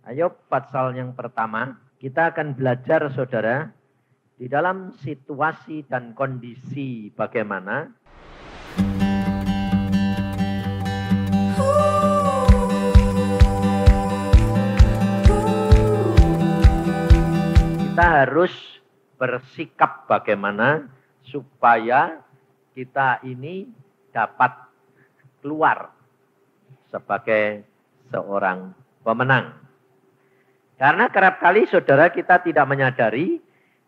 Ayub pasal yang pertama, kita akan belajar saudara, di dalam situasi dan kondisi bagaimana kita harus bersikap bagaimana supaya kita ini dapat keluar sebagai seorang pemenang. Karena kerap kali saudara kita tidak menyadari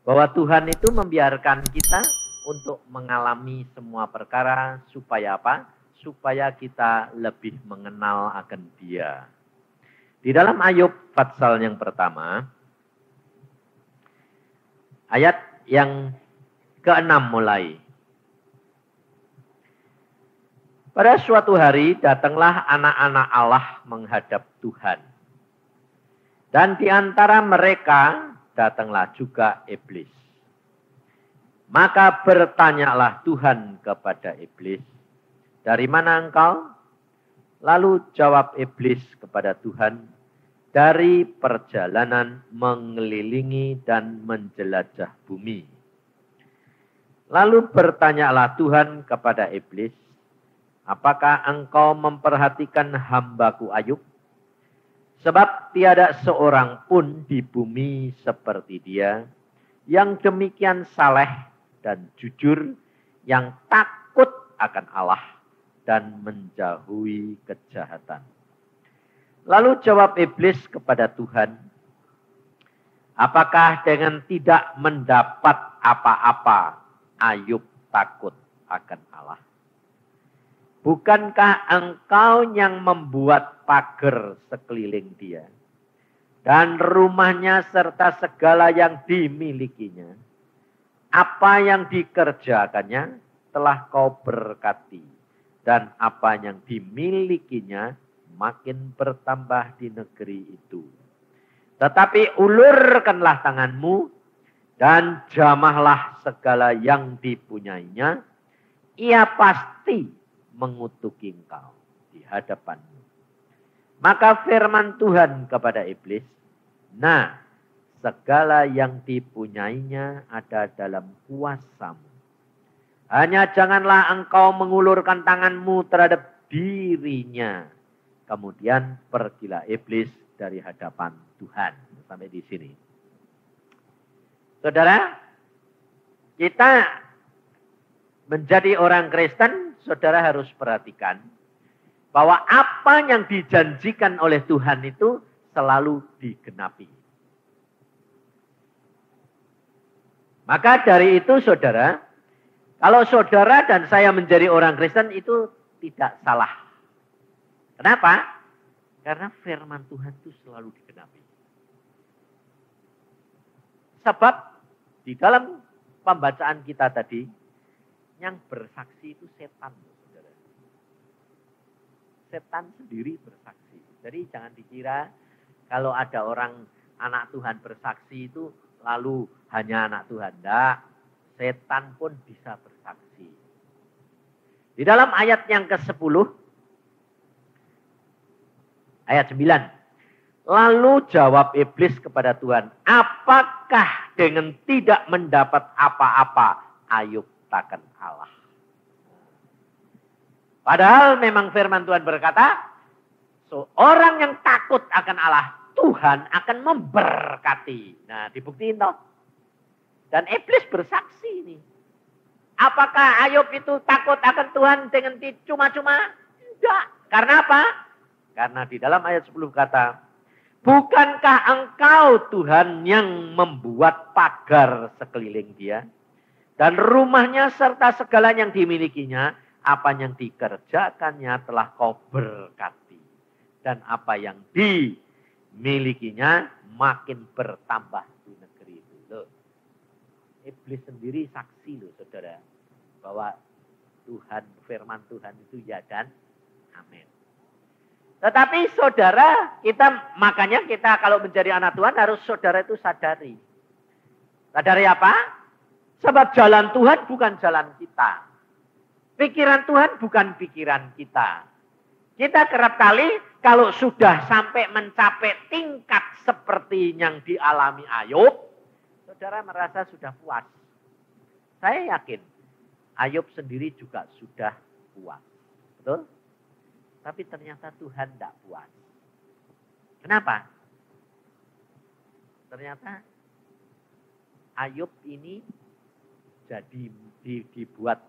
bahwa Tuhan itu membiarkan kita untuk mengalami semua perkara supaya apa? Supaya kita lebih mengenal akan Dia. Di dalam Ayub pasal yang pertama, ayat yang ke-6 mulai. Pada suatu hari datanglah anak-anak Allah menghadap Tuhan. Dan di antara mereka datanglah juga iblis. Maka bertanyalah Tuhan kepada iblis, "Dari mana engkau?" Lalu jawab iblis kepada Tuhan, "Dari perjalanan mengelilingi dan menjelajah bumi." Lalu bertanyalah Tuhan kepada iblis, "Apakah engkau memperhatikan hambaku Ayub? Sebab tiada seorang pun di bumi seperti dia, yang demikian saleh dan jujur, yang takut akan Allah dan menjauhi kejahatan." Lalu jawab iblis kepada Tuhan, "Apakah dengan tidak mendapat apa-apa Ayub takut akan Allah? Bukankah engkau yang membuat pagar sekeliling dia, dan rumahnya serta segala yang dimilikinya? Apa yang dikerjakannya telah kau berkati, dan apa yang dimilikinya makin bertambah di negeri itu. Tetapi ulurkanlah tanganmu, dan jamahlah segala yang dipunyainya, ia pasti mengutuki engkau di hadapanmu." Maka firman Tuhan kepada iblis, "Nah, segala yang dipunyainya ada dalam kuasamu. Hanya janganlah engkau mengulurkan tanganmu terhadap dirinya." Kemudian pergilah iblis dari hadapan Tuhan. Sampai di sini. Saudara, kita menjadi orang Kristen, saudara harus perhatikan bahwa apa yang dijanjikan oleh Tuhan itu selalu digenapi. Maka dari itu saudara, kalau saudara dan saya menjadi orang Kristen itu tidak salah. Kenapa? Karena firman Tuhan itu selalu digenapi. Sebab di dalam pembacaan kita tadi, yang bersaksi itu setan, saudara. Setan sendiri bersaksi. Jadi jangan dikira kalau ada orang anak Tuhan bersaksi itu lalu hanya anak Tuhan. Tidak, setan pun bisa bersaksi. Di dalam ayat yang ke-10, ayat 9. Lalu jawab iblis kepada Tuhan, "Apakah dengan tidak mendapat apa-apa Ayub takkan Allah?" Padahal memang firman Tuhan berkata, seorang yang takut akan Allah, Tuhan akan memberkati. Nah, dibuktiin toh. Dan iblis bersaksi ini. Apakah Ayub itu takut akan Tuhan dengan cuma-cuma? Tidak. Karena apa? Karena di dalam ayat 10 kata, "Bukankah engkau Tuhan yang membuat pagar sekeliling dia, dan rumahnya serta segala yang dimilikinya, apa yang dikerjakannya telah kau berkati, dan apa yang dimilikinya makin bertambah di negeri itu." Loh, iblis sendiri saksi loh saudara, bahwa Tuhan, firman Tuhan itu ya dan amin. Tetapi saudara, makanya kita kalau menjadi anak Tuhan harus saudara itu sadari. Sadari apa? Sebab jalan Tuhan bukan jalan kita. Pikiran Tuhan bukan pikiran kita. Kita kerap kali kalau sudah sampai mencapai tingkat seperti yang dialami Ayub, saudara merasa sudah puas. Saya yakin Ayub sendiri juga sudah puas. Betul? Tapi ternyata Tuhan tidak puas. Kenapa? Ternyata Ayub ini jadi dibuat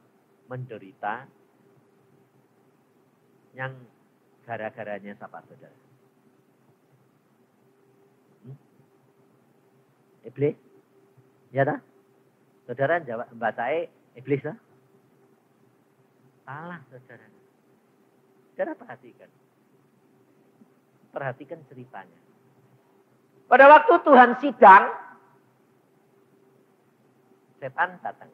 menderita yang gara-garanya siapa, saudara? Iblis? Ya tak? Saudara jawab, bacanya iblis lah. Salah, saudara. Saudara perhatikan. Perhatikan ceritanya. Pada waktu Tuhan sidang, setan datang.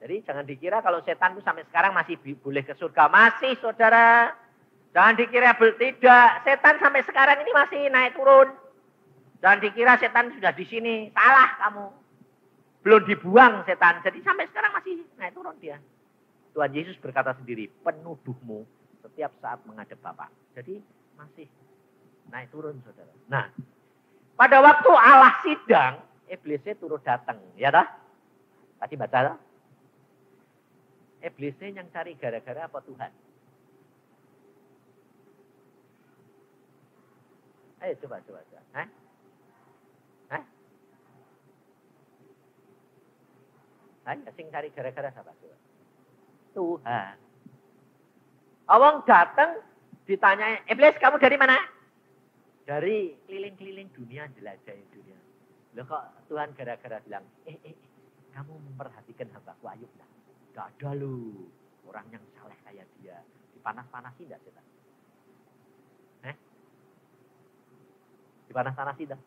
Jadi jangan dikira kalau setan itu sampai sekarang masih boleh ke surga. Masih, saudara. Jangan dikira tidak. Setan sampai sekarang ini masih naik turun. Jangan dikira setan sudah di sini. Salah kamu. Belum dibuang setan. Jadi sampai sekarang masih naik turun dia. Tuhan Yesus berkata sendiri, penuduhmu setiap saat menghadap Bapa. Jadi masih naik turun, saudara. Nah, pada waktu Allah sidang, iblisnya turut datang. Ya dah? Tadi baca dah? Iblisnya yang cari gara-gara apa Tuhan? Ayo coba. Hah? Ayo sing cari gara-gara siapa? Tuhan. Awang datang ditanya, iblis kamu dari mana? Dari keliling-keliling dunia, jelajahin dunia. Loh kok Tuhan gara-gara bilang, kamu memperhatikan hambaku Ayub enggak? Enggak ada lu. Orang yang saleh kayak dia. Dipanas-panasi enggak setan? Dipanas-panasi enggak?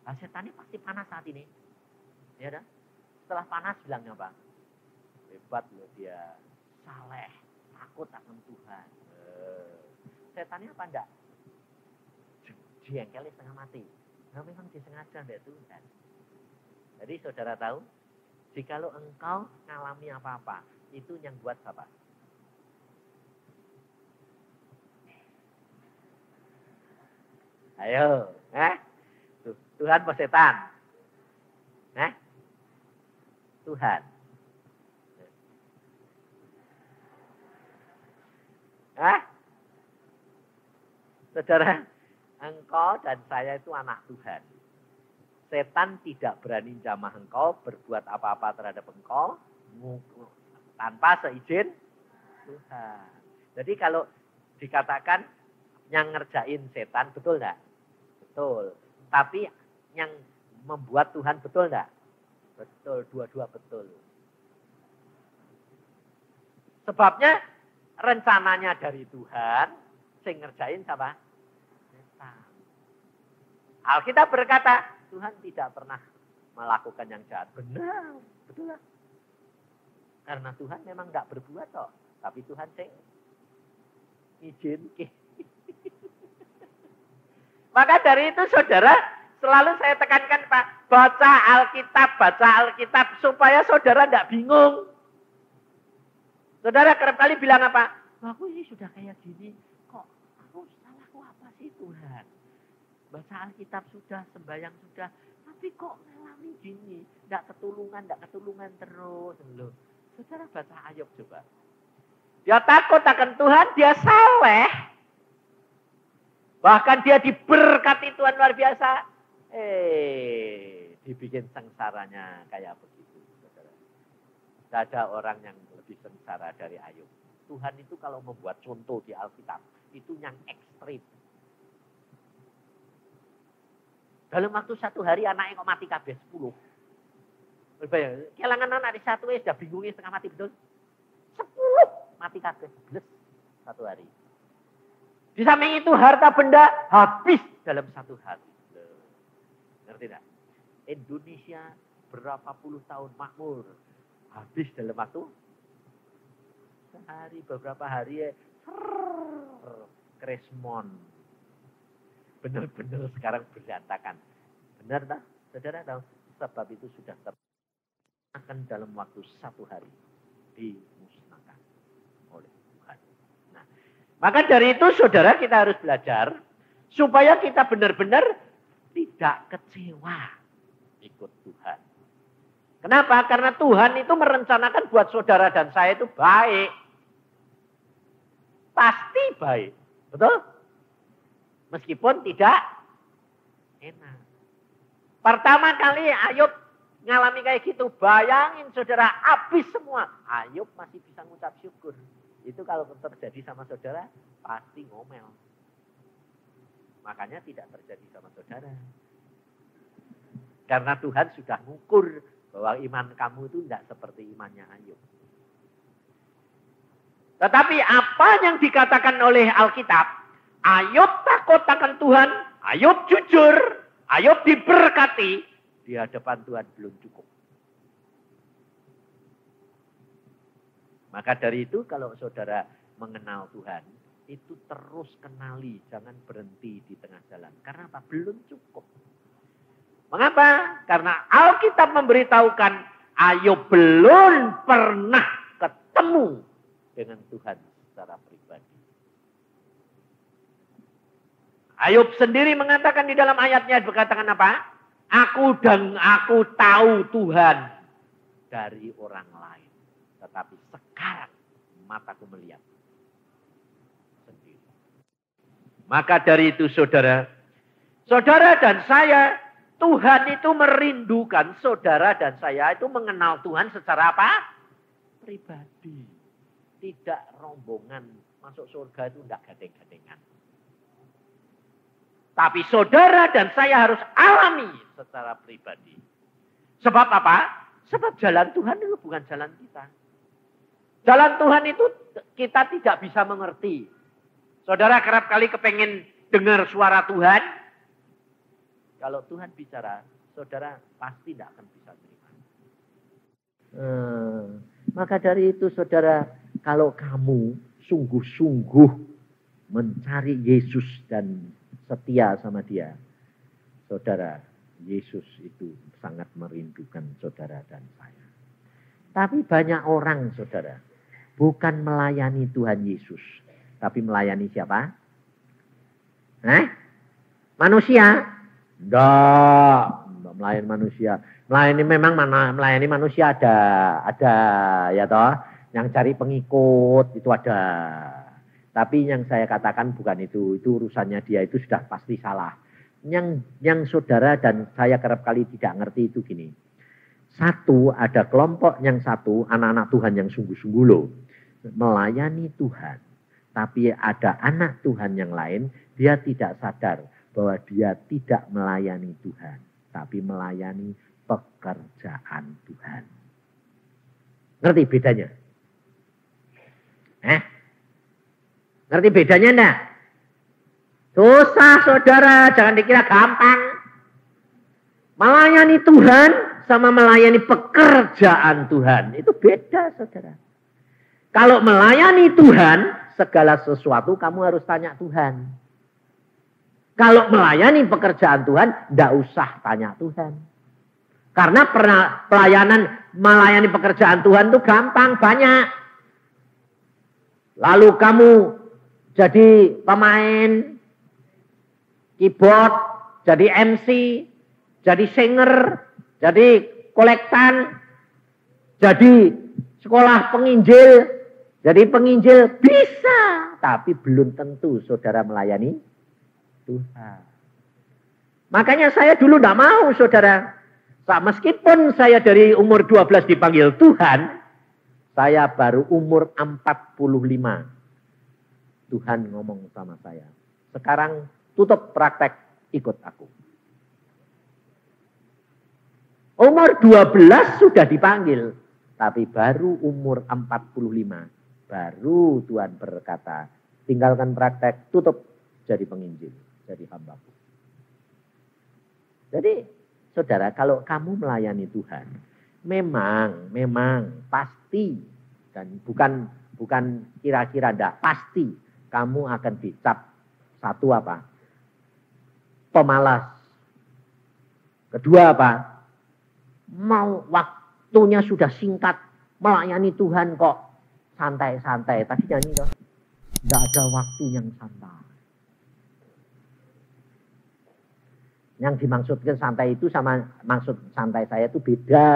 Nah, setan ini pasti panas saat ini. Ya dah? Setelah panas bilangnya apa? Hebat loh dia. Saleh. Takut akan Tuhan. Setannya apa enggak? Jengkelnya setengah mati. Nah, memang disengaja dari Tuhan. Jadi saudara tahu, jikalau engkau ngalami apa-apa, itu yang buat apa? Ayo, Tuhan atau setan? Tuhan. Saudara, engkau dan saya itu anak Tuhan. Setan tidak berani jamah engkau, berbuat apa-apa terhadap engkau tanpa seizin Tuhan. Jadi kalau dikatakan yang ngerjain setan, betul enggak? Betul. Tapi yang membuat Tuhan, betul enggak? Betul, dua-dua betul. Sebabnya rencananya dari Tuhan, sing ngerjain siapa? Setan. Alkitab berkata, Tuhan tidak pernah melakukan yang jahat. Benar, betul lah. Karena Tuhan memang tidak berbuat kok. Tapi Tuhan sing izin. Maka dari itu saudara, selalu saya tekankan Pak, baca Alkitab supaya saudara tidak bingung. Saudara kerap kali bilang apa? Aku ini sudah kayak gini, kok aku salahku apa sih Tuhan? Baca Alkitab sudah, sembahyang sudah, tapi kok ngalami gini? Tidak ketulungan terus. Loh. Saudara baca Ayub coba. Dia takut akan Tuhan, dia saleh. Bahkan dia diberkati Tuhan luar biasa. Dibikin sengsaranya kayak begitu. Saudara. Tidak ada orang yang lebih sengsara dari Ayub. Tuhan itu kalau membuat contoh di Alkitab, itu yang ekstrim. Dalam waktu satu hari anaknya kok mati kabeh 10. Berbayang, kelangan anak di satu sudah bingungnya setengah mati betul. 10 mati kabeh satu hari. Di samping itu harta benda habis dalam satu hari. Ngerti tidak? Indonesia berapa puluh tahun makmur. Habis dalam waktu sehari, beberapa hari Krismon. Benar-benar sekarang berantakan. Benar tak? Saudara tahu? Sebab itu sudah akan dalam waktu satu hari dimusnahkan oleh Tuhan. Nah, Maka dari itu saudara kita harus belajar supaya kita benar-benar tidak kecewa ikut Tuhan. Kenapa? Karena Tuhan itu merencanakan buat saudara dan saya itu baik. Pasti baik. Betul? Meskipun tidak enak. Pertama kali Ayub ngalami kayak gitu. Bayangin saudara, habis semua. Ayub masih bisa ngucap syukur. Itu kalau terjadi sama saudara, pasti ngomel. Makanya tidak terjadi sama saudara. Karena Tuhan sudah ngukur bahwa iman kamu itu tidak seperti imannya Ayub. Tetapi apa yang dikatakan oleh Alkitab, Ayub takut akan Tuhan, Ayub jujur, Ayub diberkati, di hadapan Tuhan belum cukup. Maka dari itu kalau saudara mengenal Tuhan, itu terus kenali, jangan berhenti di tengah jalan. Karena apa? Belum cukup. Mengapa? Karena Alkitab memberitahukan Ayub belum pernah ketemu dengan Tuhan secara pribadi. Ayub sendiri mengatakan di dalam ayatnya, berkatakan apa? Aku tahu Tuhan dari orang lain. Tetapi sekarang mataku melihat sendiri. Maka dari itu saudara dan saya, Tuhan itu merindukan saudara dan saya itu mengenal Tuhan secara apa? Pribadi. Tidak rombongan. Masuk surga itu tidak gading-gadingan. Tapi saudara dan saya harus alami secara pribadi. Sebab apa? Sebab jalan Tuhan itu bukan jalan kita. Jalan Tuhan itu kita tidak bisa mengerti. Saudara kerap kali kepengen dengar suara Tuhan. Kalau Tuhan bicara, saudara pasti tidak akan bisa terima. Maka dari itu saudara, kalau kamu sungguh-sungguh mencari Yesus dan setia sama dia, saudara, Yesus itu sangat merindukan saudara dan saya. Tapi banyak orang saudara, bukan melayani Tuhan Yesus, tapi melayani siapa? Manusia? Enggak, melayani manusia. Melayani manusia ada ya toh, yang cari pengikut itu ada. Tapi yang saya katakan bukan itu urusannya dia, itu sudah pasti salah. Yang saudara dan saya kerap kali tidak ngerti itu gini. Satu, ada kelompok yang satu, anak-anak Tuhan yang sungguh-sungguh loh, melayani Tuhan. Tapi ada anak Tuhan yang lain, dia tidak sadar bahwa dia tidak melayani Tuhan, tapi melayani pekerjaan Tuhan. Ngerti bedanya? Ngerti bedanya enggak? Susah saudara, jangan dikira gampang. Melayani Tuhan sama melayani pekerjaan Tuhan, itu beda saudara. Kalau melayani Tuhan, segala sesuatu kamu harus tanya Tuhan. Kalau melayani pekerjaan Tuhan, tidak usah tanya Tuhan. Karena melayani pekerjaan Tuhan itu gampang, banyak. Lalu kamu jadi pemain keyboard, jadi MC, jadi singer, jadi kolektan, jadi sekolah penginjil, jadi penginjil bisa. Tapi belum tentu saudara melayani Tuhan. Makanya saya dulu tidak mau saudara. Meskipun saya dari umur 12 dipanggil Tuhan, saya baru umur 45. Tuhan ngomong sama saya, sekarang tutup praktek, ikut aku. Umur 12 sudah dipanggil, tapi baru umur 45. Baru Tuhan berkata, tinggalkan praktek, tutup jadi penginjil, jadi hambaku. Jadi saudara, kalau kamu melayani Tuhan, memang pasti, dan bukan kira-kira enggak, pasti kamu akan dicap satu apa? Pemalas. Kedua apa? Mau waktunya sudah singkat, melayani Tuhan kok santai-santai. Tadi nyanyi toh. Tidak ada waktu yang santai. Yang dimaksudkan santai itu sama maksud santai saya itu beda.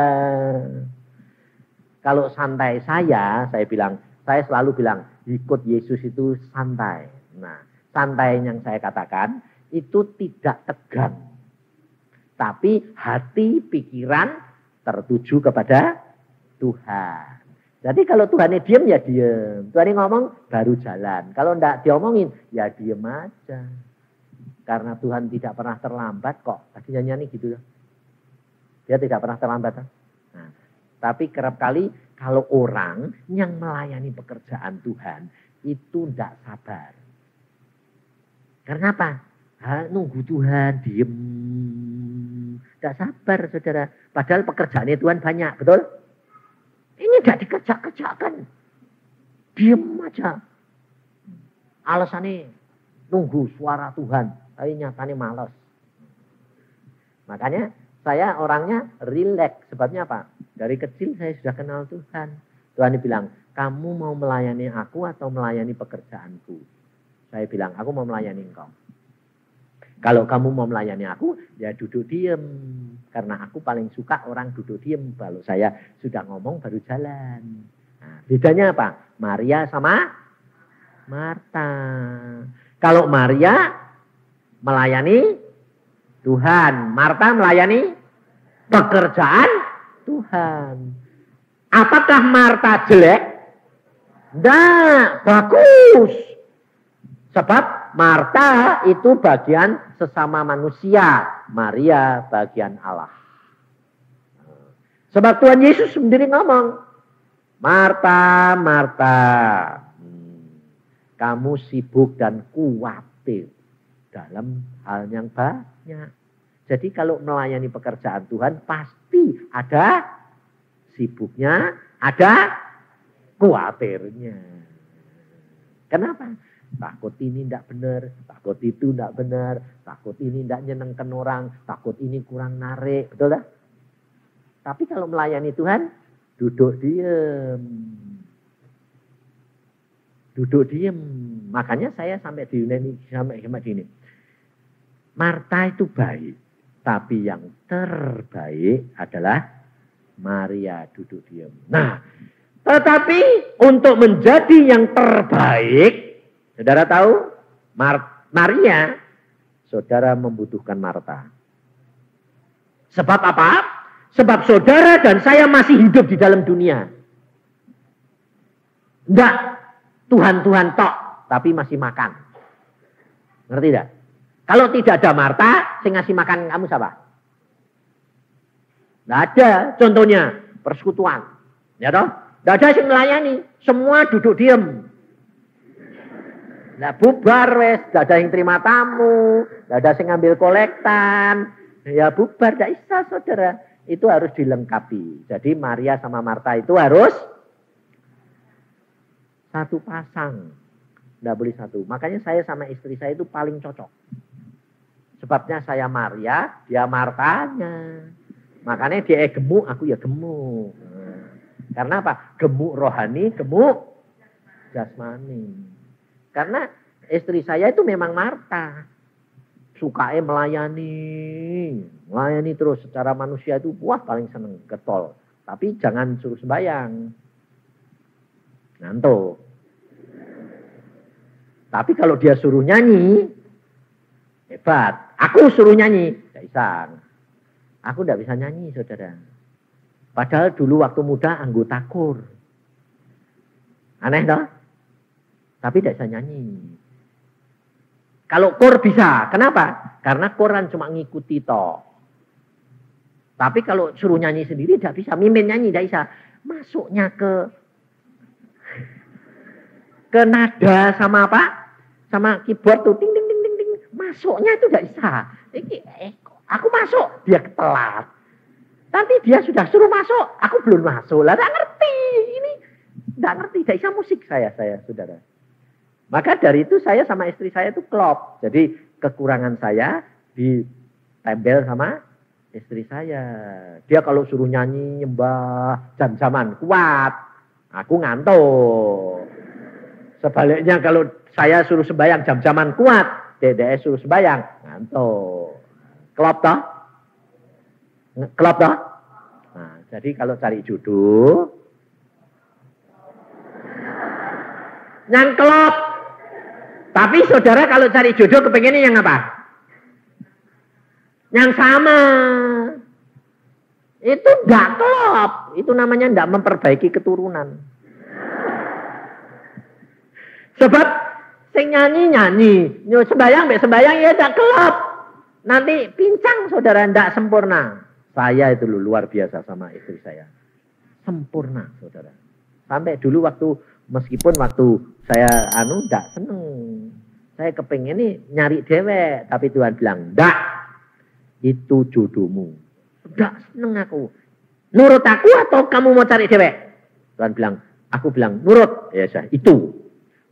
Kalau santai saya bilang, saya selalu bilang, ikut Yesus itu santai. Nah, santai yang saya katakan itu tidak tegang. Tapi hati, pikiran tertuju kepada Tuhan. Jadi kalau Tuhan diem ya diem. Tuhan ngomong baru jalan. Kalau enggak diomongin ya diem aja. Karena Tuhan tidak pernah terlambat kok. Tadi nyanyi gitu ya. Dia tidak pernah terlambat. Nah, tapi kerap kali kalau orang yang melayani pekerjaan Tuhan itu tidak sabar. Karena apa? Nunggu Tuhan, diem. Tidak sabar saudara. Padahal pekerjaannya Tuhan banyak, betul? Ini tidak dikerjakan. Diem aja. Alasannya nunggu suara Tuhan. Tapi nyatanya malas. Makanya saya orangnya rileks. Sebabnya apa? Dari kecil saya sudah kenal Tuhan. Tuhan bilang, kamu mau melayani aku atau melayani pekerjaanku? Saya bilang, aku mau melayani engkau. Kalau kamu mau melayani aku, ya duduk diem. Karena aku paling suka orang duduk diem. Kalau saya sudah ngomong baru jalan. Nah, bedanya apa? Maria sama Marta. Kalau Maria melayani Tuhan. Marta melayani pekerjaan Tuhan. Apakah Marta jelek? Tidak, bagus. Sebab Marta itu bagian sesama manusia. Maria bagian Allah. Sebab Tuhan Yesus sendiri ngomong. Marta, Marta. Kamu sibuk dan khawatir dalam hal yang banyak. Jadi kalau melayani pekerjaan Tuhan pasti ada sibuknya, ada khawatirnya. Kenapa? Takut ini tidak benar, takut itu tidak benar, takut ini tidak nyenengkan orang, takut ini kurang narik, betul tak? Tapi kalau melayani Tuhan, duduk diem. Duduk diem. Makanya saya sampai di Yunani, sampai gini. Marta itu baik, tapi yang terbaik adalah Maria duduk diem. Nah, tetapi untuk menjadi yang terbaik, saudara tahu, Maria, saudara membutuhkan Marta. Sebab apa? Sebab saudara dan saya masih hidup di dalam dunia. Enggak Tuhan-Tuhan tok, tapi masih makan. Ngerti tidak? Kalau tidak ada Marta, saya ngasih makan kamu siapa? Tidak ada. Contohnya persekutuan. Ya toh? Tidak ada yang melayani. Semua duduk diem. Nah, bubar wes, tidak ada yang terima tamu, tidak ada yang ngambil kolektan. Ya bubar, tidak bisa saudara. Itu harus dilengkapi. Jadi Maria sama Marta itu harus satu pasang. Tidak boleh satu. Makanya saya sama istri saya itu paling cocok. Sebabnya saya Maria, dia Martanya. Makanya dia gemuk, aku ya gemuk. Karena apa? Gemuk rohani, gemuk jasmani. Karena istri saya itu memang Marta. Sukanya melayani terus secara manusia itu wah paling seneng getol. Tapi jangan suruh sembahyang. Ngantuk. Tapi kalau dia suruh nyanyi, hebat. Aku suruh nyanyi, tidak bisa. Aku tidak bisa nyanyi, saudara. Padahal dulu waktu muda anggota KOR. Aneh toh? Tapi tidak bisa nyanyi. Kalau KOR bisa, kenapa? Karena koran cuma ngikuti toh. Tapi kalau suruh nyanyi sendiri tidak bisa. Mimin nyanyi tidak bisa. Masuknya ke nada sama apa? Sama keyboard tuh ting ting ting ting ting. Masuknya itu tidak bisa. Aku masuk, dia telat. Nanti dia sudah suruh masuk, aku belum masuk. Lah tidak ngerti. Ini tidak ngerti, tidak bisa musik saya saudara. Maka dari itu saya sama istri saya itu klop. Jadi kekurangan saya ditempel sama istri saya. Dia kalau suruh nyanyi, nyembah, jam-jaman kuat. Aku ngantuk. Sebaliknya kalau saya suruh sembahyang jam-jaman kuat, dedek suruh sembahyang ngantuk. Klop toh? Klop toh? Nah, jadi kalau cari jodoh yang klop. Tapi saudara kalau cari jodoh kepengennya yang apa? Yang sama. Itu enggak klop. Itu namanya enggak memperbaiki keturunan. Sebab sing nyanyi, sembayang ya enggak klop. Nanti pincang saudara, enggak sempurna. Saya itu luar biasa sama istri saya. Sempurna saudara. Sampai dulu meskipun waktu saya enggak seneng. Saya kepengen ini nyari dewek, tapi Tuhan bilang, enggak. Itu jodohmu. Enggak seneng aku. Nurut aku atau kamu mau cari dewek? Tuhan bilang, aku bilang nurut. Ya saya, itu.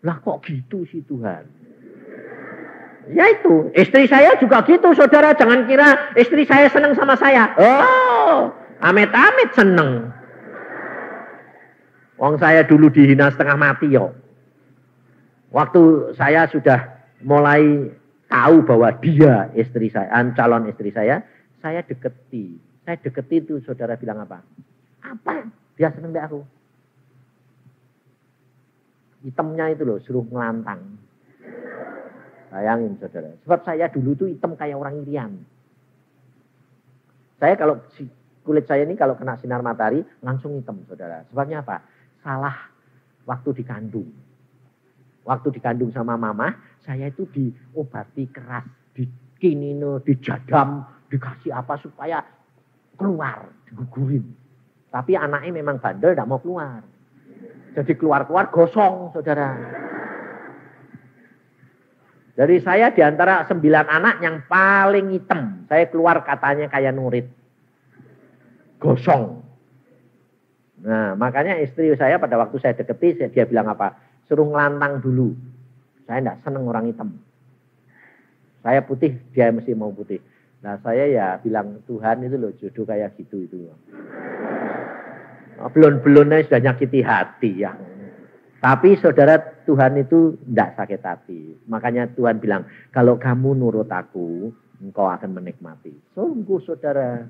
Lah kok gitu sih Tuhan? Ya itu, istri saya juga gitu saudara. Jangan kira istri saya seneng sama saya. Oh, amit-amit seneng. Wong saya dulu dihina setengah mati yo. Waktu saya sudah mulai tahu bahwa dia istri saya, calon istri saya deketi. Saya deketi itu saudara bilang apa? Apa? Dia seneng deh aku. Hitamnya itu loh, suruh ngelantang. Bayangin saudara. Sebab saya dulu tuh hitam kayak orang Irian. Saya kalau kulit saya ini kalau kena sinar matahari langsung hitam saudara. Sebabnya apa? Salah waktu dikandung. Waktu dikandung sama mama, saya itu diobati keras, dikinino, dijadam, dikasih apa supaya keluar, digugurin. Tapi anaknya memang bandel, tidak mau keluar. Jadi keluar-keluar gosong, saudara. Jadi saya diantara 9 anak yang paling hitam. Saya keluar katanya kayak Nurit. Gosong. Nah, makanya istri saya pada waktu saya deketi, dia bilang apa? Suruh ngelantang dulu. Saya tidak seneng orang hitam. Saya putih, dia mesti mau putih. Nah saya ya bilang Tuhan itu loh jodoh kayak gitu itu. Belum-belumnya sudah nyakiti hati ya. Tapi saudara Tuhan itu tidak sakit hati. Makanya Tuhan bilang kalau kamu nurut aku, engkau akan menikmati. Sungguh saudara,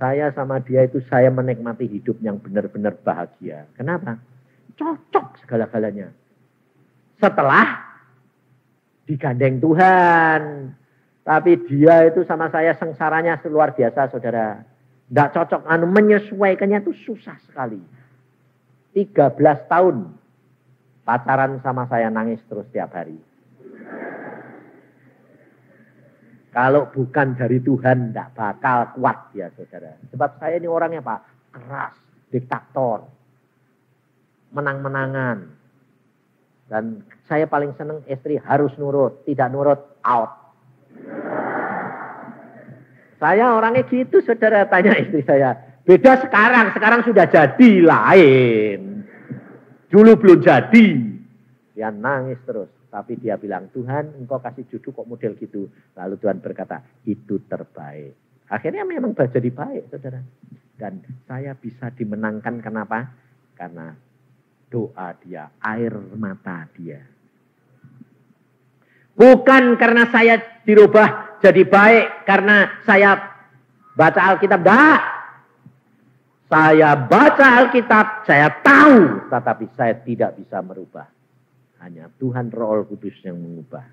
saya sama dia itu saya menikmati hidup yang benar-benar bahagia. Kenapa? Cocok segala-galanya. Setelah digandeng Tuhan. Tapi dia itu sama saya sengsaranya luar biasa saudara. Tidak cocok. Menyesuaikannya itu susah sekali. 13 tahun. Pacaran sama saya nangis terus tiap hari. Kalau bukan dari Tuhan tidak bakal kuat ya saudara. Sebab saya ini orangnya Pak. Keras. Diktator. Menang-menangan. Dan saya paling senang istri harus nurut. Tidak nurut, out. Saya orangnya gitu saudara, tanya istri saya. Beda sekarang sudah jadi lain. Dulu belum jadi. Dia nangis terus. Tapi dia bilang, Tuhan engkau kasih jodoh kok model gitu. Lalu Tuhan berkata, itu terbaik. Akhirnya memang jadi baik saudara. Dan saya bisa dimenangkan kenapa? Karena doa dia, air mata dia. Bukan karena saya dirubah jadi baik, karena saya baca Alkitab. Tidak. Saya baca Alkitab, saya tahu, tetapi saya tidak bisa merubah. Hanya Tuhan Roh Kudus yang mengubah.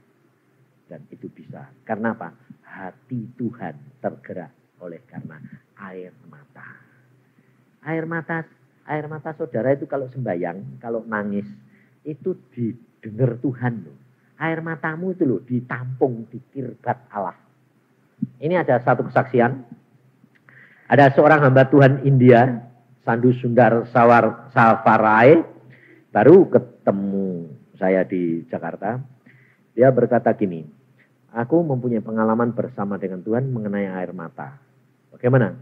Dan itu bisa. Karena apa? Hati Tuhan tergerak oleh karena air mata. Air mata saudara itu kalau sembahyang, kalau nangis, itu didengar Tuhan loh. Air matamu itu loh ditampung di kirbat Allah. Ini ada satu kesaksian. Ada seorang hamba Tuhan India, Sandu Sundar Savarai, baru ketemu saya di Jakarta. Dia berkata gini, aku mempunyai pengalaman bersama dengan Tuhan mengenai air mata. Bagaimana?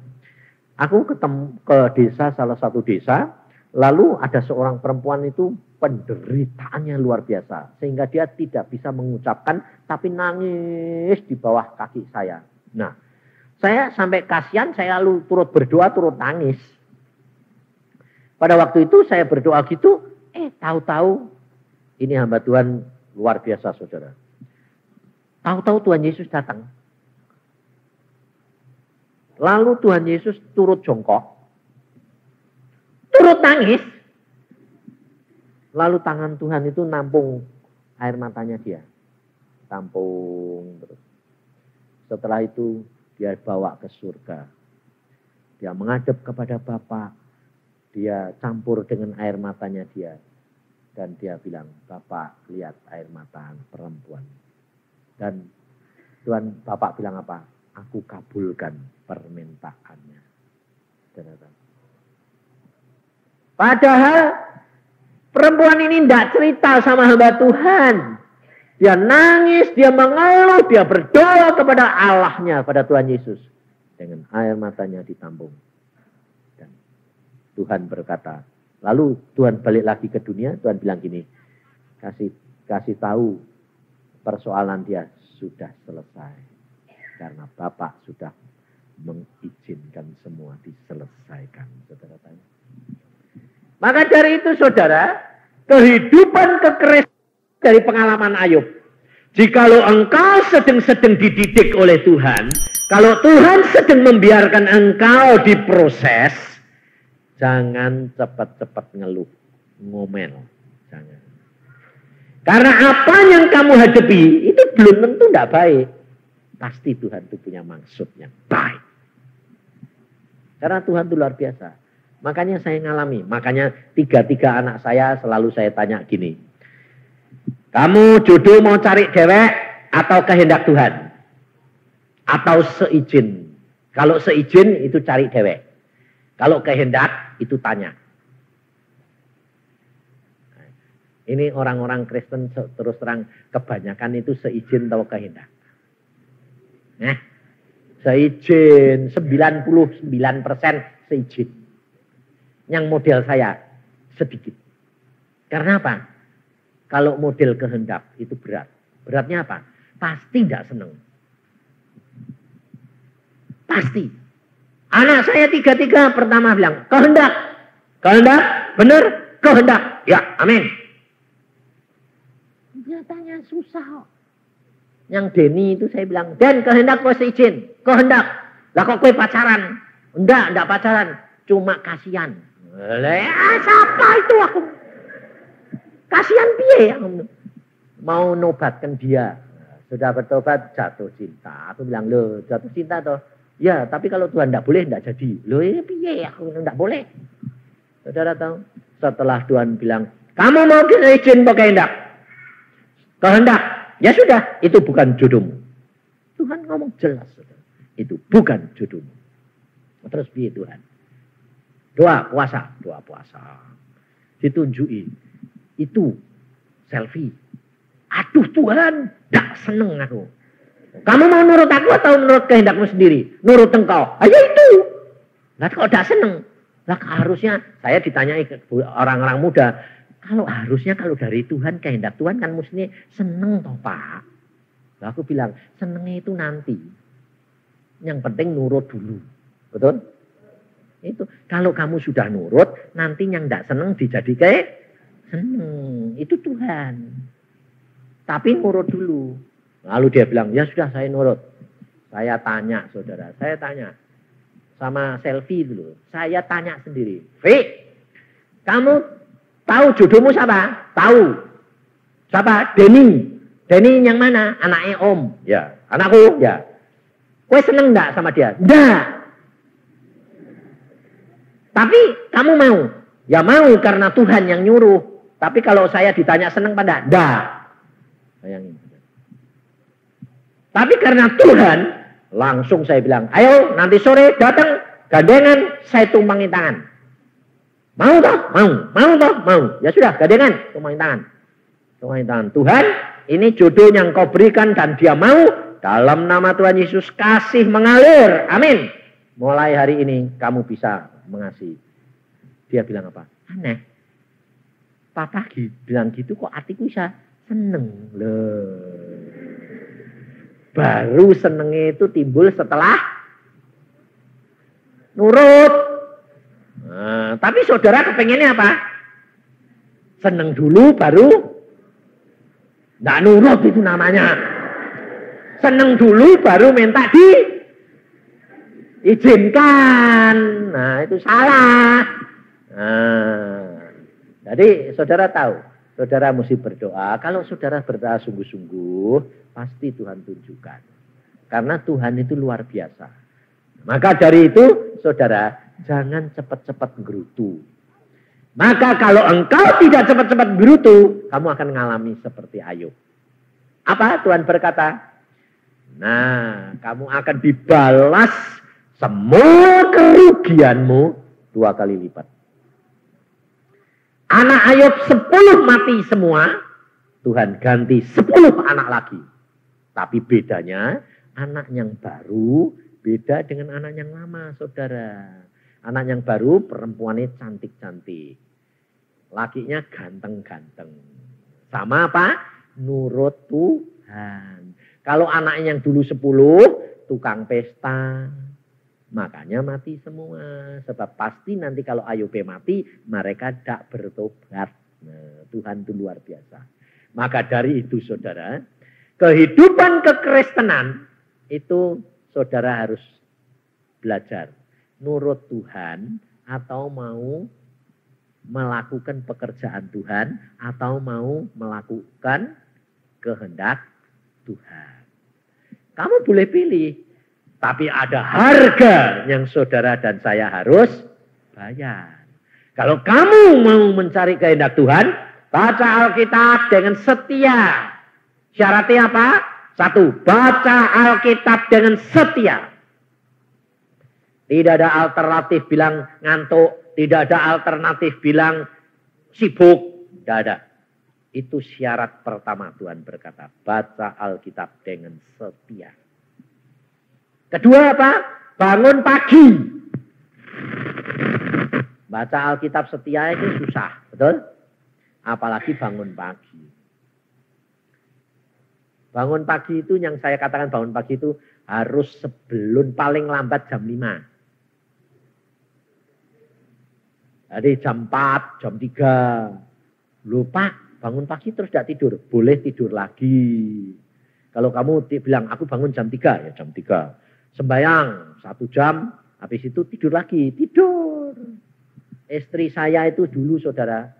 Aku ketemu ke desa, salah satu desa, lalu ada seorang perempuan itu penderitaannya luar biasa. Sehingga dia tidak bisa mengucapkan, tapi nangis di bawah kaki saya. Nah, saya sampai kasihan, saya lalu turut berdoa, turut nangis. Pada waktu itu saya berdoa gitu, tahu-tahu Ini hamba Tuhan luar biasa, saudara. Tahu-tahu Tuhan Yesus datang. Lalu Tuhan Yesus turut jongkok. Turut nangis. Lalu tangan Tuhan itu nampung air matanya dia. Tampung terus. Setelah itu dia bawa ke surga. Dia menghadap kepada Bapa. Dia campur dengan air matanya dia. Dan dia bilang, Bapak lihat air mata perempuan. Dan Tuhan Bapak bilang apa? Aku kabulkan permintaannya. Padahal perempuan ini tidak cerita sama hamba Tuhan. Dia nangis, dia mengeluh, dia berdoa kepada Allahnya, pada Tuhan Yesus. Dengan air matanya ditampung. Dan Tuhan berkata, lalu Tuhan balik lagi ke dunia, Tuhan bilang gini, kasih tahu persoalan dia sudah selesai. Karena Bapak sudah mengizinkan semua diselesaikan. Saudara tanya. Maka dari itu saudara, kehidupan kekristenan dari pengalaman Ayub. Jikalau engkau sedang dididik oleh Tuhan, kalau Tuhan sedang membiarkan engkau diproses, jangan cepat-cepat ngeluh, ngomel. Jangan. Karena apa yang kamu hadapi itu belum tentu tidak baik. Pasti Tuhan itu punya maksud yang baik. Karena Tuhan itu luar biasa. Makanya saya ngalami. Makanya tiga anak saya selalu saya tanya gini. Kamu jodoh mau cari dewek atau kehendak Tuhan? Atau seizin? Kalau seizin itu cari dewek. Kalau kehendak itu tanya. Ini orang-orang Kristen terus terang kebanyakan itu seizin atau kehendak. Seizin 99% seizin. Yang model saya sedikit. Karena apa? Kalau model kehendak itu berat. Beratnya apa? Pasti tidak senang. Pasti. Anak saya tiga pertama bilang, kehendak. Kehendak, benar, kehendak. Ya, amin. Nyatanya susah. Yang Denny itu saya bilang, Dan kehendak kau seizin. Kehendak. Lah kok kau pacaran? Enggak pacaran. Cuma kasihan. Siapa itu aku? Kasihan piye aku? Mau nobatkan dia. Sudah bertobat jatuh cinta. Aku bilang, loh jatuh cinta toh. Ya, tapi kalau Tuhan tidak boleh, tidak jadi. Loh ini piye aku tidak boleh. Saudara tahu? Setelah Tuhan bilang, kamu mau izin pakai kehendak? Kehendak. Ya sudah, itu bukan jodohmu. Tuhan ngomong jelas. Saudara. Itu bukan jodohmu. Terus piye Tuhan? Doa puasa. Ditunjuki. Itu selfie. Aduh Tuhan, tidak seneng aku. Kamu mau nurut aku atau menurut kehendakmu sendiri? Nurut engkau. Ayo itu. Lah kok tidak seneng? Lah harusnya saya ditanyai ke orang-orang muda. Kalau dari Tuhan, kehendak Tuhan kan mestinya seneng toh Pak. Lah aku bilang, senengnya itu nanti. Yang penting nurut dulu. Betul? Itu. Kalau kamu sudah nurut, nanti yang tidak seneng dijadikan seneng. Itu Tuhan. Tapi nurut dulu. Lalu dia bilang, ya sudah saya nurut. Saya tanya saudara, saya tanya. Sama selfie dulu. Saya tanya sendiri. Kamu tahu jodohmu siapa? Tahu. Siapa? Denny. Denny yang mana? Anaknya Om. Ya. Anakku? Ya. Kowe seneng enggak sama dia? Enggak. Tapi kamu mau? Ya mau karena Tuhan yang nyuruh. Tapi kalau saya ditanya seneng pada? Enggak. Bayangin. Tapi karena Tuhan, langsung saya bilang, ayo nanti sore datang gandengan, saya tumpangi tangan. Mau toh? Mau toh? Mau. Ya sudah, gandengan, tumpangi tangan. Tumpangi tangan. Tuhan, ini jodoh yang kau berikan dan dia mau, dalam nama Tuhan Yesus kasih mengalir. Amin. Mulai hari ini kamu bisa mengasihi. Dia bilang apa? Aneh. Papa bilang gitu kok hatiku bisa seneng loh. Baru senengnya itu timbul setelah nurut. Nah, tapi saudara kepengennya apa? Seneng dulu baru Nggak nurut itu namanya. Seneng dulu baru minta diizinkan. Nah itu salah. Nah, jadi saudara tahu, saudara mesti berdoa. Kalau saudara berdoa sungguh-sungguh, pasti Tuhan tunjukkan. Karena Tuhan itu luar biasa. Maka dari itu, saudara, jangan cepat-cepat gerutu. Maka kalau engkau tidak cepat-cepat gerutu, kamu akan mengalami seperti Ayub. Apa Tuhan berkata? Nah, kamu akan dibalas semua kerugianmu 2 kali lipat. Anak Ayub 10 mati semua, Tuhan ganti 10 anak lagi. Tapi bedanya, anak yang baru beda dengan anak yang lama, saudara. Anak yang baru perempuannya cantik-cantik. Lakinya ganteng-ganteng. Sama apa? Nurut Tuhan. Kalau anaknya yang dulu 10, tukang pesta. Makanya mati semua. Sebab pasti nanti kalau Ayub mati, mereka tidak bertobat. Nah, Tuhan itu luar biasa. Maka dari itu saudara, kehidupan kekristenan itu saudara harus belajar. Nurut Tuhan atau mau melakukan pekerjaan Tuhan atau mau melakukan kehendak Tuhan. Kamu boleh pilih. Tapi ada harga yang saudara dan saya harus bayar. Kalau kamu mau mencari kehendak Tuhan, baca Alkitab dengan setia. Syaratnya apa? 1, baca Alkitab dengan setia. Tidak ada alternatif bilang ngantuk. Tidak ada alternatif bilang sibuk. Tidak ada. Itu syarat pertama Tuhan berkata. Baca Alkitab dengan setia. Kedua apa? Bangun pagi. Baca Alkitab setia itu susah. Betul? Apalagi bangun pagi. Bangun pagi itu yang saya katakan bangun pagi itu harus sebelum paling lambat jam 5. Jadi jam 4, jam 3. Lupa bangun pagi terus tidak tidur. Boleh tidur lagi. Kalau kamu bilang aku bangun jam 3, ya jam 3. Sembayang 1 jam, habis itu tidur lagi. Tidur. Istri saya itu dulu saudara,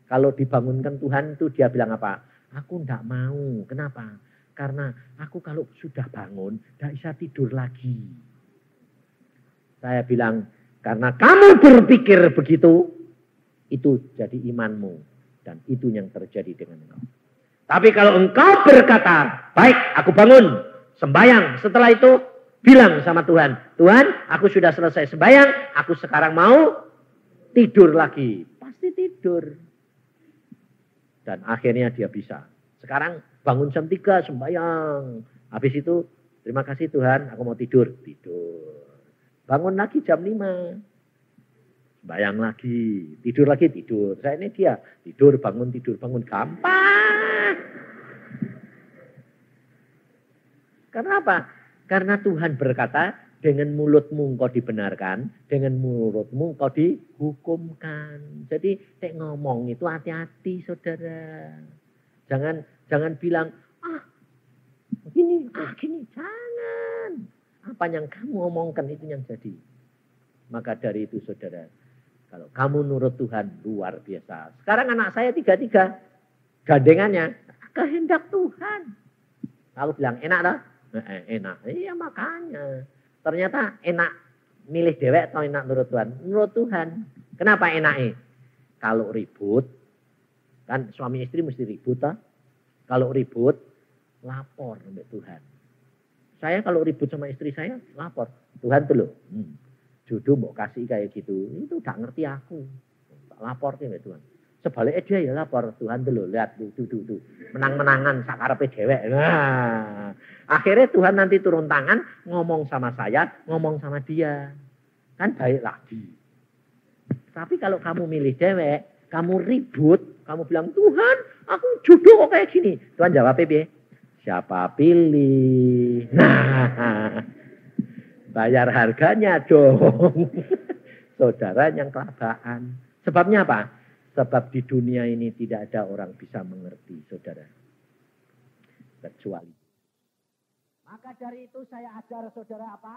kalau dibangunkan Tuhan itu dia bilang apa? Aku tidak mau. Kenapa? Karena aku kalau sudah bangun, tidak bisa tidur lagi. Saya bilang, karena kamu berpikir begitu, itu jadi imanmu. Dan itu yang terjadi dengan engkau. Tapi kalau engkau berkata, baik aku bangun, sembayang. Setelah itu bilang sama Tuhan, Tuhan aku sudah selesai sembayang, aku sekarang mau tidur lagi. Pasti tidur. Dan akhirnya dia bisa. Sekarang bangun jam 3 sembayang. Habis itu terima kasih Tuhan aku mau tidur. Tidur. Bangun lagi jam 5. Sembayang lagi. Tidur lagi tidur. Saya ini dia. Tidur bangun tidur bangun. Gampang. Karena apa? Karena Tuhan berkata dengan mulutmu engkau dibenarkan. Dengan mulutmu engkau dihukumkan. Jadi ngomong itu hati-hati saudara. Jangan bilang, gini. Jangan. Apa yang kamu omongkan itu yang jadi. Maka dari itu saudara, kalau kamu nurut Tuhan luar biasa. Sekarang anak saya 3-3. Gandengannya, kehendak Tuhan. Aku bilang, enak dah? Enak. Iya makanya. Ternyata enak milih dewek atau enak nurut Tuhan? Nurut Tuhan. Kenapa enaknya? Kalau ribut, kan suami istri mesti ribut. Kalau ribut, lapor untuk Tuhan. Saya kalau ribut sama istri saya, lapor. Tuhan tuh loh, jodoh mau kasih kayak gitu. Itu gak ngerti aku. Lapor ke Tuhan. Sebaliknya dia ya lapor. Tuhan tuh loh, lihat tuh. Menang-menangan sakarepe dewek. Nah, akhirnya Tuhan nanti turun tangan, ngomong sama saya, ngomong sama dia. Kan baik lagi. Tapi kalau kamu milih dewek, kamu ribut, kamu bilang, Tuhan aku jodoh kok kayak gini. Tuhan jawab piye? Siapa pilih? Nah, bayar harganya dong. Saudara yang kelabakan. Sebabnya apa? Sebab di dunia ini tidak ada orang bisa mengerti, saudara. kecuali. Maka dari itu saya ajar saudara apa?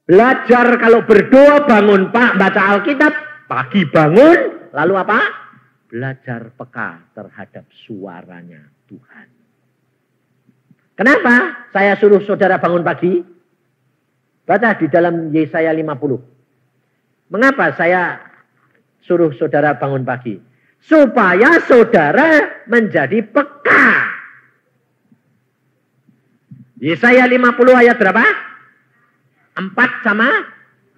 Belajar kalau berdoa bangun Pak, baca Alkitab, pagi bangun, lalu apa? Belajar peka terhadap suaranya Tuhan. Kenapa saya suruh saudara bangun pagi? Baca di dalam Yesaya 50. Mengapa saya suruh saudara bangun pagi? Supaya saudara menjadi peka. Yesaya 50 ayat berapa? 4 sama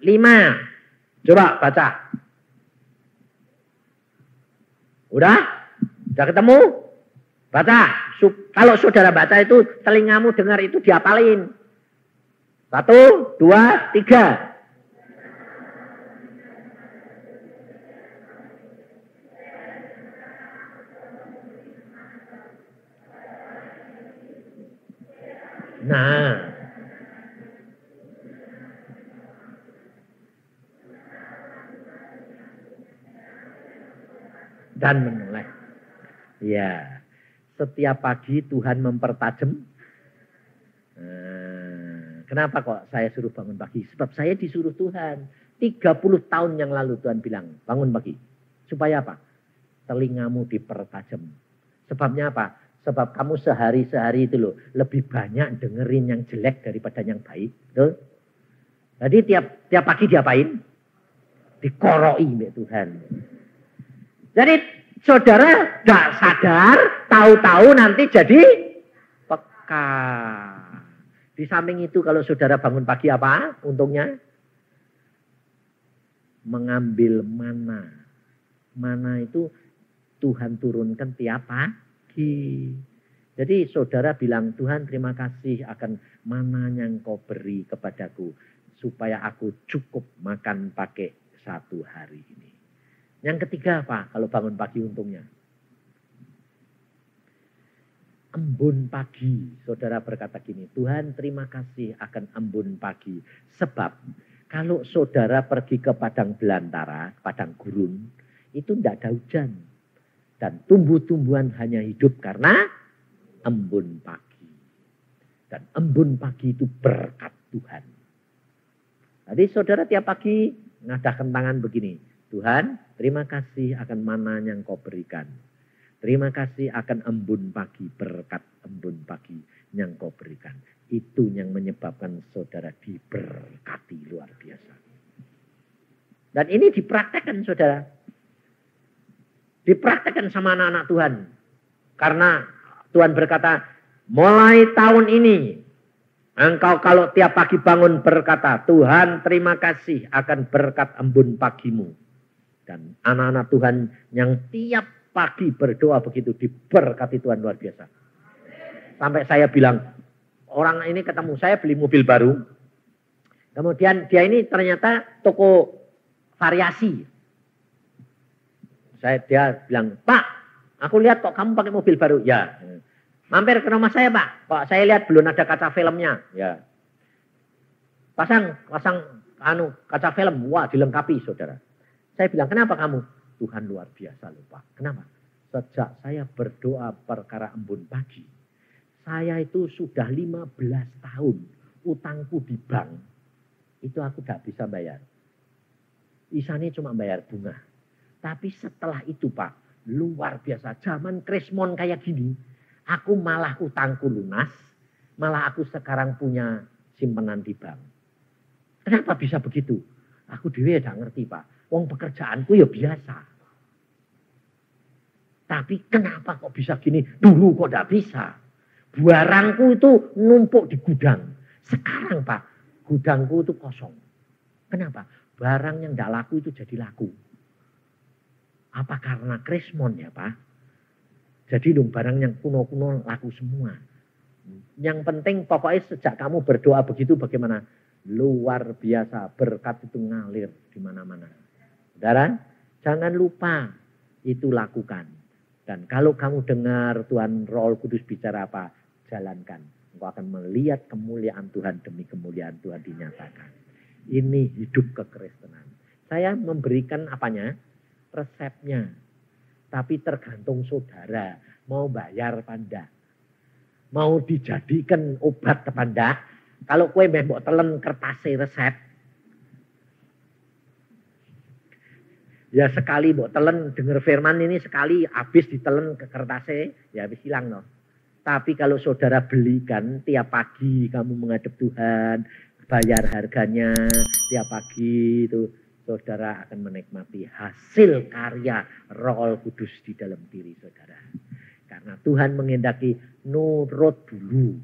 5. Coba baca. Udah ketemu? Baca. Kalau saudara baca itu, telingamu dengar itu diapalin. 1, 2, 3. Nah. Dan menoleh. Ya. Setiap pagi Tuhan mempertajam. Kenapa kok saya suruh bangun pagi? Sebab saya disuruh Tuhan. 30 tahun yang lalu Tuhan bilang, bangun pagi. Supaya apa? Telingamu dipertajam. Sebabnya apa? Sebab kamu sehari-hari itu loh, lebih banyak dengerin yang jelek daripada yang baik. Betul? Jadi tiap pagi diapain? Dikoroi oleh Tuhan. Jadi saudara gak sadar, tahu-tahu nanti jadi peka. Di samping itu kalau saudara bangun pagi apa untungnya? Mengambil mana. Mana itu Tuhan turunkan tiap pagi. Jadi saudara bilang, Tuhan terima kasih akan mana yang kau beri kepadaku. Supaya aku cukup makan pakai satu hari ini. Yang ketiga apa kalau bangun pagi untungnya? Embun pagi. Saudara berkata gini, Tuhan terima kasih akan embun pagi. Sebab kalau saudara pergi ke padang belantara, padang gurun, itu tidak ada hujan. Dan tumbuh-tumbuhan hanya hidup karena embun pagi. Dan embun pagi itu berkat Tuhan. Jadi saudara tiap pagi ngadahkan tangan begini. Tuhan, terima kasih akan mana yang kau berikan. Terima kasih akan embun pagi, berkat embun pagi yang kau berikan. Itu yang menyebabkan saudara diberkati luar biasa. Dan ini dipraktekkan saudara. Dipraktekkan sama anak-anak Tuhan. Karena Tuhan berkata, mulai tahun ini, engkau kalau tiap pagi bangun berkata, Tuhan terima kasih akan berkat embun pagimu. Dan anak-anak Tuhan yang tiap pagi berdoa begitu diberkati Tuhan luar biasa. Sampai saya bilang, orang ini ketemu, saya beli mobil baru. Kemudian dia ini ternyata toko variasi. Dia bilang, Pak, aku lihat kok kamu pakai mobil baru. Ya, mampir ke rumah saya Pak. Pak, saya lihat belum ada kaca filmnya. Ya, pasang kaca film. Wah, dilengkapi saudara. Saya bilang, kenapa kamu? Tuhan luar biasa loh Pak. Kenapa? Sejak saya berdoa perkara embun pagi, saya itu sudah 15 tahun utangku di bank. Itu aku gak bisa bayar. Isanya cuma bayar bunga. Tapi setelah itu Pak, luar biasa. Zaman Krismon kayak gini, aku malah utangku lunas. Malah aku sekarang punya simpanan di bank. Kenapa bisa begitu? Aku dewe gak ngerti Pak. Wong pekerjaanku ya biasa. Tapi kenapa kok bisa gini? Dulu kok gak bisa. Barangku itu numpuk di gudang. Sekarang Pak, gudangku itu kosong. Kenapa? Barang yang gak laku itu jadi laku. Apa karena Krismon ya Pak? Jadi dong barang yang kuno-kuno laku semua. Yang penting pokoknya sejak kamu berdoa begitu bagaimana? Luar biasa, berkat itu ngalir di mana-mana. Saudara, jangan lupa itu lakukan. Dan kalau kamu dengar Tuhan Roh Kudus bicara apa, jalankan. Engkau akan melihat kemuliaan Tuhan demi kemuliaan Tuhan dinyatakan. Ini hidup kekristenan. Saya memberikan apanya? Resepnya. Tapi tergantung saudara mau bayar apa enggak. mau dijadikan obat apa ndak? Kalau kue mbok telen kertas resep, ya sekali mbok telen denger firman ini sekali habis ditelen ke kertasnya, ya habis hilang no. Tapi kalau saudara belikan tiap pagi kamu menghadap Tuhan, bayar harganya tiap pagi itu, saudara akan menikmati hasil karya Roh Kudus di dalam diri saudara. Karena Tuhan menghendaki nurut dulu,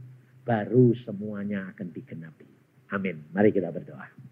baru semuanya akan digenapi. Amin. Mari kita berdoa.